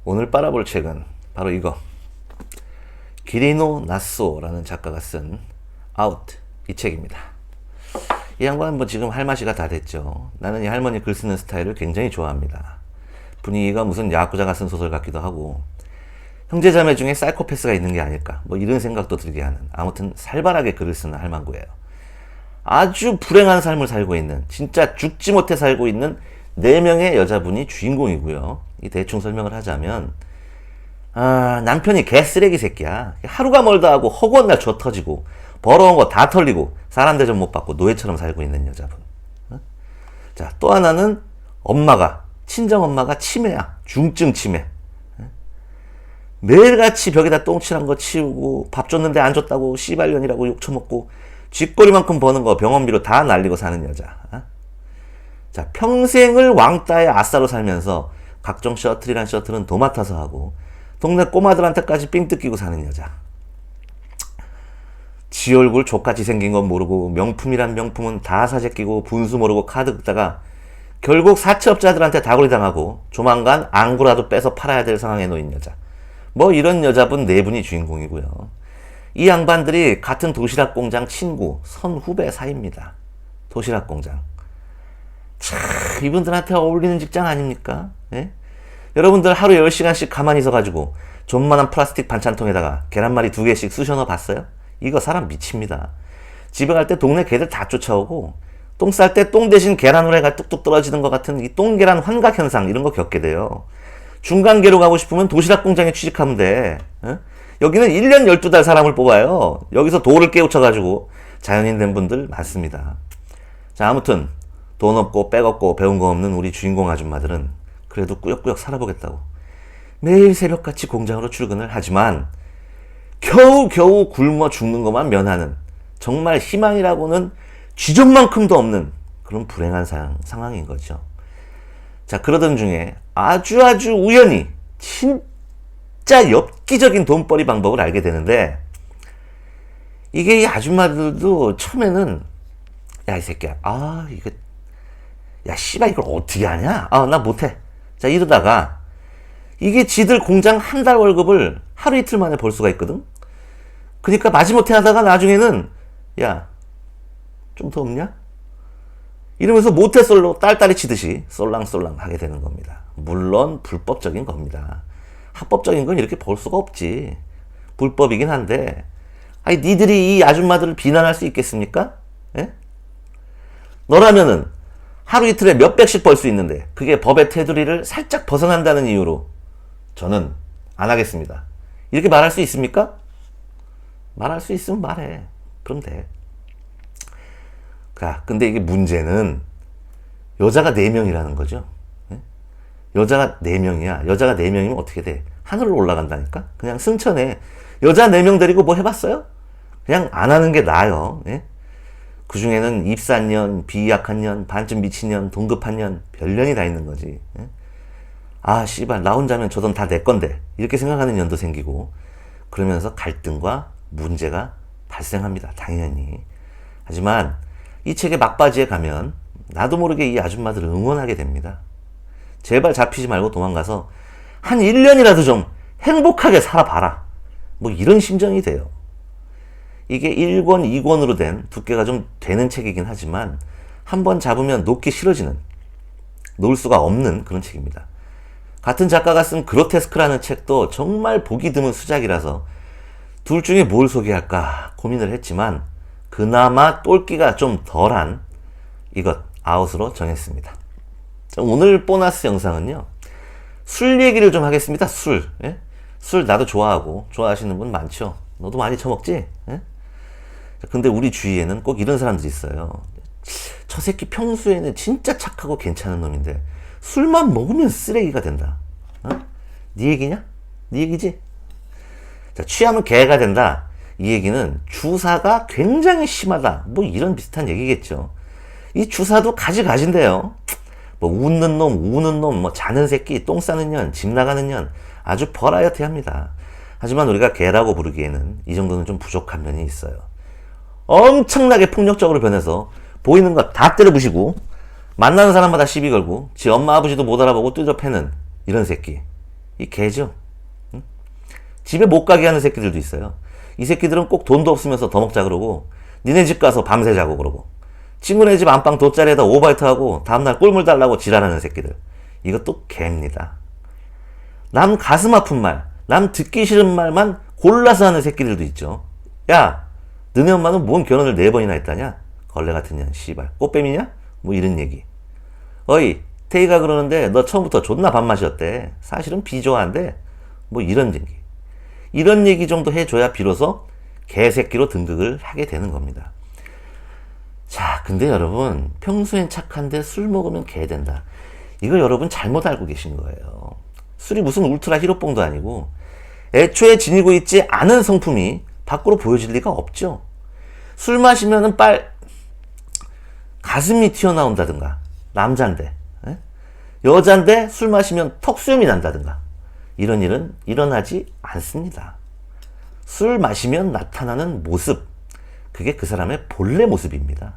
오늘 빨아볼 책은 바로 이거, 기리노 나쏘라는 작가가 쓴 아웃, 이 책입니다. 이 양반은 뭐 지금 할마시가 다 됐죠. 나는 이 할머니 글 쓰는 스타일을 굉장히 좋아합니다. 분위기가 무슨 야쿠자가 쓴 소설 같기도 하고, 형제자매 중에 사이코패스가 있는 게 아닐까, 뭐 이런 생각도 들게 하는, 아무튼 살벌하게 글을 쓰는 할망구예요. 아주 불행한 삶을 살고 있는, 진짜 죽지 못해 살고 있는 4명의 여자분이 주인공이고요. 이 대충 설명을 하자면, 남편이 개쓰레기 새끼야. 하루가 멀다 하고 허구한 날 줘 터지고 벌어온 거 다 털리고 사람 대접 못 받고 노예처럼 살고 있는 여자분. 자, 또 하나는 엄마가, 친정엄마가 치매야. 중증 치매. 매일같이 벽에다 똥칠한 거 치우고, 밥 줬는데 안 줬다고 씨발년이라고 욕 처먹고, 쥐꼬리만큼 버는 거 병원비로 다 날리고 사는 여자. 자, 평생을 왕따의 아싸로 살면서 각종 셔틀이란 셔틀은 도맡아서 하고, 동네 꼬마들한테까지 삥 뜯기고 사는 여자. 지 얼굴 족같이 생긴 건 모르고 명품이란 명품은 다 사재끼고 분수 모르고 카드 긁다가 결국 사채업자들한테 다구리 당하고 조만간 안구라도 빼서 팔아야 될 상황에 놓인 여자. 뭐 이런 여자분 4분이 주인공이고요. 이 양반들이 같은 도시락 공장 친구, 선후배 사이입니다. 도시락 공장. 참, 이분들한테 어울리는 직장 아닙니까? 예? 여러분들 하루 10시간씩 가만히 있어가지고 존만한 플라스틱 반찬통에다가 계란말이 2개씩 쑤셔 넣어 봤어요? 이거 사람 미칩니다. 집에 갈 때 동네 개들 다 쫓아오고, 똥 쌀 때 똥 대신 계란 후라이가 뚝뚝 떨어지는 것 같은 이 똥계란 환각 현상, 이런 거 겪게 돼요. 중간계로 가고 싶으면 도시락 공장에 취직하면 돼. 어? 여기는 1년 12달 사람을 뽑아요. 여기서 도를 깨우쳐가지고 자연인 된 분들 많습니다. 자, 아무튼 돈 없고 백 없고 배운 거 없는 우리 주인공 아줌마들은 그래도 꾸역꾸역 살아보겠다고 매일 새벽같이 공장으로 출근을 하지만 겨우겨우 굶어 죽는 것만 면하는, 정말 희망이라고는 쥐존만큼도 없는 그런 불행한 상황인 거죠. 자, 그러던 중에 아주 우연히 진짜 엽기적인 돈벌이 방법을 알게 되는데, 이게 이 아줌마들도 처음에는 야, 이 새끼야, 이거, 야, 씨발, 이걸 어떻게 하냐? 나 못해. 자, 이러다가 이게 지들 공장 한 달 월급을 하루 이틀 만에 벌 수가 있거든? 그러니까 마지못해 하다가 나중에는 야, 좀 더 없냐? 이러면서 모태솔로 딸딸이 치듯이 쏠랑쏠랑 하게 되는 겁니다. 물론 불법적인 겁니다. 합법적인 건 이렇게 벌 수가 없지. 불법이긴 한데, 니들이 이 아줌마들을 비난할 수 있겠습니까? 예? 너라면은 하루 이틀에 몇백씩 벌 수 있는데 그게 법의 테두리를 살짝 벗어난다는 이유로 저는 안 하겠습니다. 이렇게 말할 수 있습니까? 말할 수 있으면 말해. 그럼 돼. 근데 이게 문제는 여자가 4명이라는 거죠. 여자가 4명이야. 여자가 4명이면 어떻게 돼? 하늘로 올라간다니까? 그냥 승천해. 여자 4명 데리고 뭐 해봤어요? 그냥 안 하는 게 나아요. 그 중에는 입산 년, 비약한 년, 반쯤 미친 년, 동급한 년, 별년이 다 있는 거지. 씨발, 나 혼자면 저 돈 다 내 건데. 이렇게 생각하는 년도 생기고, 그러면서 갈등과 문제가 발생합니다. 당연히. 하지만 이 책의 막바지에 가면 나도 모르게 이 아줌마들을 응원하게 됩니다. 제발 잡히지 말고 도망가서 한 1년이라도 좀 행복하게 살아봐라. 뭐 이런 심정이 돼요. 이게 1권, 2권으로 된 두께가 좀 되는 책이긴 하지만 한번 잡으면 놓기 싫어지는, 놓을 수가 없는 그런 책입니다. 같은 작가가 쓴 그로테스크라는 책도 정말 보기 드문 수작이라서 둘 중에 뭘 소개할까 고민을 했지만 그나마 똘끼가 좀 덜한 이것, 아웃으로 정했습니다. 오늘 보너스 영상은요, 술 얘기를 좀 하겠습니다. 술. 술 나도 좋아하고 좋아하시는 분 많죠. 너도 많이 처먹지? 근데 우리 주위에는 꼭 이런 사람들이 있어요. 저 새끼 평소에는 진짜 착하고 괜찮은 놈인데 술만 먹으면 쓰레기가 된다. 네 얘기냐? 네 얘기지? 자, 취하면 개가 된다. 이 얘기는 주사가 굉장히 심하다. 뭐 이런 비슷한 얘기겠죠. 이 주사도 가지가지인데요. 뭐 웃는 놈, 우는 놈, 뭐 자는 새끼, 똥 싸는 년, 집 나가는 년, 아주 버라이어티합니다. 하지만 우리가 개라고 부르기에는 이 정도는 좀 부족한 면이 있어요. 엄청나게 폭력적으로 변해서 보이는 거 다 때려부시고 만나는 사람마다 시비 걸고 지 엄마 아버지도 못 알아보고 뚜져 패는 이런 새끼. 이 개죠. 응? 집에 못 가게 하는 새끼들도 있어요. 이 새끼들은 꼭 돈도 없으면서 더 먹자 그러고 니네 집 가서 밤새 자고 그러고 친구네 집 안방 돗자리에다 오바이트하고 다음날 꿀물 달라고 지랄하는 새끼들. 이것도 개입니다. 남 가슴 아픈 말, 남 듣기 싫은 말만 골라서 하는 새끼들도 있죠. 야, 너네 엄마는 뭔 결혼을 4번이나 했다냐? 걸레 같은 년, 씨발. 꽃뱀이냐? 뭐 이런 얘기. 어이, 태희가 그러는데 너 처음부터 존나 밥맛이었대. 사실은 비좋아한데. 뭐 이런 얘기. 이런 얘기 정도 해줘야 비로소 개새끼로 등극을 하게 되는 겁니다. 자, 근데 여러분, 평소엔 착한데 술 먹으면 개 된다. 이거 여러분 잘못 알고 계신 거예요. 술이 무슨 울트라 히로뽕도 아니고 애초에 지니고 있지 않은 성품이 밖으로 보여질 리가 없죠. 술 마시면은 가슴이 튀어나온다든가, 남잔데, 에? 여잔데 술 마시면 턱수염이 난다든가, 이런 일은 일어나지 않습니다. 술 마시면 나타나는 모습, 그게 그 사람의 본래 모습입니다.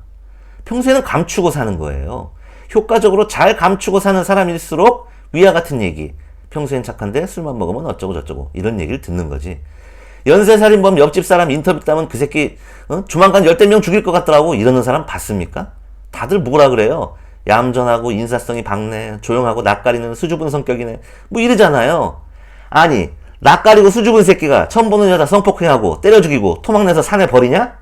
평소에는 감추고 사는 거예요. 효과적으로 잘 감추고 사는 사람일수록 위와 같은 얘기, 평소엔 착한데 술만 먹으면 어쩌고 저쩌고 이런 얘기를 듣는 거지. 연쇄살인범 옆집 사람 인터뷰 따면 그 새끼 조만간 10명 죽일 것 같더라고 이러는 사람 봤습니까? 다들 뭐라 그래요? 얌전하고 인사성이 박네, 조용하고 낯가리는 수줍은 성격이네, 뭐 이러잖아요. 아니, 낯가리고 수줍은 새끼가 처음 보는 여자 성폭행하고 때려 죽이고 토막내서 산에 버리냐?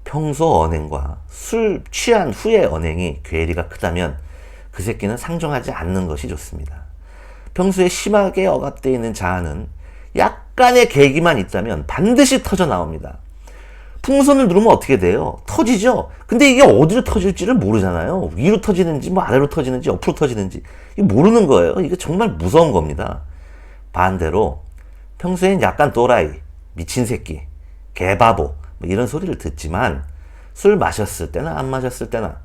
평소 언행과 술 취한 후의 언행이 괴리가 크다면 그 새끼는 상종하지 않는 것이 좋습니다. 평소에 심하게 억압되어 있는 자아는 약간의 계기만 있다면 반드시 터져 나옵니다. 풍선을 누르면 어떻게 돼요? 터지죠? 근데 이게 어디로 터질지를 모르잖아요. 위로 터지는지 뭐 아래로 터지는지 옆으로 터지는지 이거 모르는 거예요. 이게 정말 무서운 겁니다. 반대로 평소엔 약간 또라이, 미친 새끼, 개바보 뭐 이런 소리를 듣지만 술 마셨을 때나 안 마셨을 때나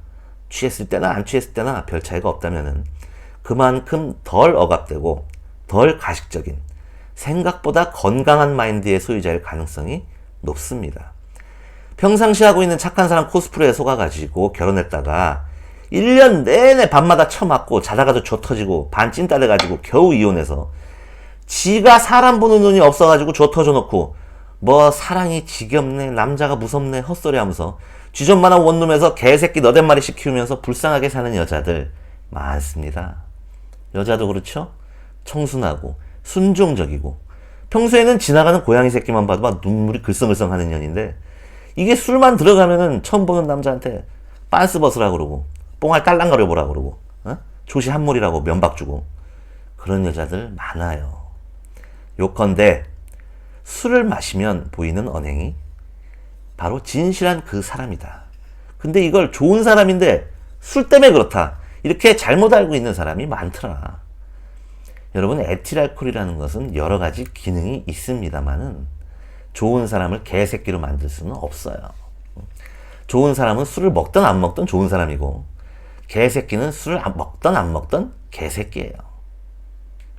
취했을 때나 안 취했을 때나 별 차이가 없다면은 그만큼 덜 억압되고 덜 가식적인 생각보다 건강한 마인드의 소유자일 가능성이 높습니다. 평상시 하고 있는 착한 사람 코스프레에 속아가지고 결혼했다가 1년 내내 밤마다 처맞고 자다가도 조 터지고 반 찐따돼가지고 겨우 이혼해서 지가 사람 보는 눈이 없어가지고 조 터져놓고 뭐 사랑이 지겹네, 남자가 무섭네 헛소리 하면서 쥐전만한 원룸에서 개새끼 너댓 마리씩 키우면서 불쌍하게 사는 여자들 많습니다. 여자도 그렇죠? 청순하고 순종적이고 평소에는 지나가는 고양이 새끼만 봐도 막 눈물이 글썽글썽 하는 년인데 이게 술만 들어가면은 처음 보는 남자한테 빤스 벗으라 그러고 뽕알 딸랑거려 보라 그러고 조시 한몰이라고 면박 주고 그런 여자들 많아요. 요컨대 술을 마시면 보이는 언행이 바로 진실한 그 사람이다. 근데 이걸 좋은 사람인데 술 때문에 그렇다, 이렇게 잘못 알고 있는 사람이 많더라. 여러분, 에틸알코올이라는 것은 여러 가지 기능이 있습니다만은 좋은 사람을 개새끼로 만들 수는 없어요. 좋은 사람은 술을 먹던 안 먹던 좋은 사람이고 개새끼는 술을 먹던 안 먹던 개새끼예요.